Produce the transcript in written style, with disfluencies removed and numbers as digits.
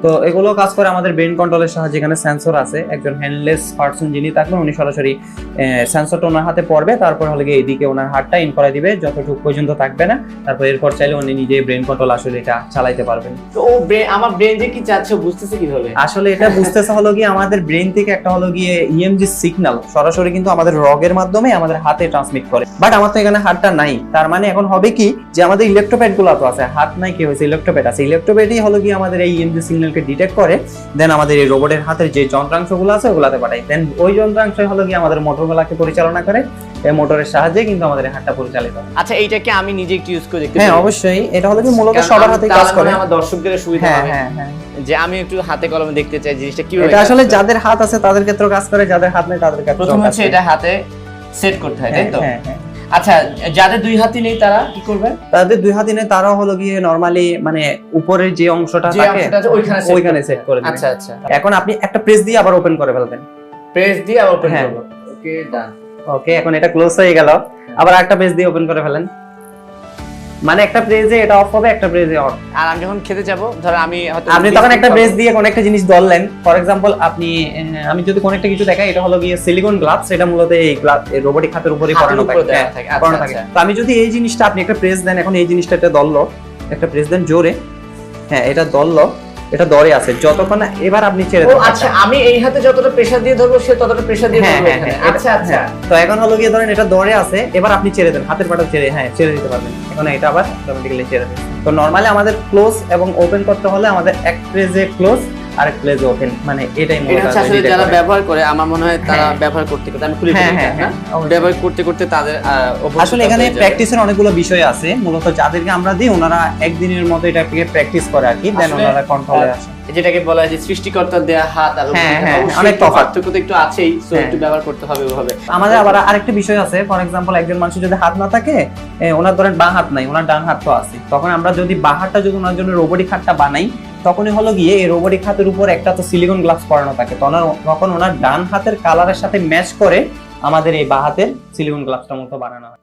তো এগুলো কাজ করে আমাদের ব্রেন কন্ট্রোলের সাহায্যে। এখানে সেন্সর আছে, একজন হ্যান্ডলেস পারসন যিনি থাকবেন উনি সরাসরি সেন্সরটা ওনার হাতে পড়বে, তারপর হলে গিয়ে এইদিকে ওনার হাতটা ইন করে দিবে যতটুকু পর্যন্ত থাকবে না, তারপর এরপর চাইলে উনি নিজেই ব্রেন কন্ট্রোল আসলে এটা চালাইতে পারবেন। তো ও আমার ব্রেন যে কি চাচ্ছে বুঝতেছে কিভাবে? আসলে এটা বুঝতেছে হলো গিয়ে আমাদের ব্রেন থেকে একটা হলো গিয়ে ইএমজি সিগন্যাল সরাসরি কিন্তু আমাদের রগের মাধ্যমে আমাদের হাতে ট্রান্সমিট করে। বাট আমার তো এখানে হাতটা নাই, তার মানে এখন হবে কি যে আমাদের ইলেকট্রোপ্যাড গুলো তো আছে, হাত নাই কি হয়েছে, ইলেকট্রোপ্যাড আছে, ইলেকট্রোপ্যাডই হলো গিয়ে আমাদের এই ইএমজি সিগন্যালকে ডিটেক্ট করে, দেন আমাদের এই রোবটের হাতের যে যন্ত্রাংশগুলো আছে ওগুলাতে পাঠায়, দেন ওই যন্ত্রাংশ হলো গিয়ে আমাদের মোটরগুলোকে পরিচালনা করে, এই মোটরের সাহায্যে কিন্তু আমাদের হাতটা পরিচালিত হয়। আচ্ছা এইটাকে আমি নিজে একটু ইউজ করে দেখতে হ্যাঁ অবশ্যই, এটা হলো কি মূলত সবার হাতে কাজ করে। আমার দর্শকদের সুবিধা হ্যাঁ হবে হ্যাঁ হ্যাঁ, যে আমি একটু হাতে কলমে দেখতে চাই জিনিসটা কিভাবে। এটা আসলে যাদের হাত আছে তাদের ক্ষেত্রে কাজ করে, যাদের হাত নেই তাদের ক্ষেত্রে প্রথম হচ্ছে এটা হাতে সেট করতে হয়, তাই তো? হ্যাঁ হ্যাঁ। আচ্ছা যাদের দুই হাতই নেই তারা কি করবে? তাদের দুই হাত নেই তারাও হলো গিয়ে নরমালি মানে উপরের যে অংশটা থাকে ওইখানে সেট করে দিবেন। আচ্ছা আচ্ছা, এখন আপনি একটা প্রেস দিয়ে আবার ওপেন করে ফেলবেন, প্রেস দিয়ে আবার ওপেন হ্যাঁ। করব। ওকে ডান। ওকে এখন এটা ক্লোজ হয়ে গেল, আবার একটা প্রেস দিয়ে ওপেন করে ফেলেন, মানে একটা প্রেসে এটা অফ হবে, একটা প্রেসে অন। আর আমি যখন খেতে যাব, ধর আমি হয়তো আপনি তখন একটা প্রেস দিয়ে কোন একটা জিনিস ধরলেন, ফর এক্সাম্পল আপনি আমি যদি কোন একটা কিছু দেখাই, এটা হলো গিয়ে সিলিকন গ্লাভস, এটা মূলত এই গ্লাভ রোবোটিক হাতের উপরেই পরানো থাকে, পরানো থাকে। তো আমি যদি এই জিনিসটা আপনি একটা প্রেস দেন, এখন এই জিনিসটা এটা ধরলো, একটা প্রেস দেন জোরে, হ্যাঁ এটা ধরলো, এটা ধরে আছে যতক্ষণ না এবার আপনি ছেড়ে দেন। আচ্ছা আমি এই হাতে যতটা প্রেসার দিয়ে ধরবো সে ততটা প্রেসার দিয়ে ধরবে এখানে। আচ্ছা আচ্ছা, তো এখন হলো গিয়ে ধরেন এটা ধরে আছে, এবার আপনি ছেড়ে দেন, হাতের পাটা ছেড়ে, হ্যাঁ ছেড়ে দিতে পারবেন, এখন এটা আবার অটোমেটিক্যালি ছেড়ে দেন। তো নরমালি আমাদের ক্লোজ এবং ওপেন করতে হলে আমাদের এক প্রেসে ক্লোজ আর এক প্রেসে ওপেন, মানে এটাই মূলত। এটা আসলে যারা ব্যবহার করে আমার মনে হয় তারা ব্যবহার করতে করতে আমি খুলে হ্যাঁ দিই, হ্যাঁ, ব্যবহার করতে করতে তাদের আসলে এখানে প্র্যাকটিসের অনেকগুলো বিষয় আছে, মূলত যাদেরকে আমরা দিই ওনারা একদিনের মতো এটাকে প্র্যাকটিস করে আর কি, দেন ওনারা কন্ট্রোলে আসে। যেটাকে বলা হয় যে সৃষ্টিকর্তার দেয়া হাত আর অনেক পার্থক্য তো একটু আছেই, সো একটু ব্যবহার করতে হবে ওভাবে। আমাদের আবার আরেকটা বিষয় আছে, ফর এক্সাম্পল একজন মানুষের যদি হাত না থাকে, ওনার ধরেন বাঁ হাত নাই, ওনার ডান হাত তো আছে, তখন আমরা যদি বাঁ হাতটা যদি ওনার জন্য রোবোটিক হাতটা বানাই, তখনই হলো গিয়ে এই রোবোটিক হাতের উপর একটা তো সিলিকন গ্লাভস পরানো থাকে, তখন ওনার ডান হাতের কালারের সাথে ম্যাচ করে আমাদের এই বাঁ হাতের সিলিকন গ্লাভসটা মতো বানানো হয়।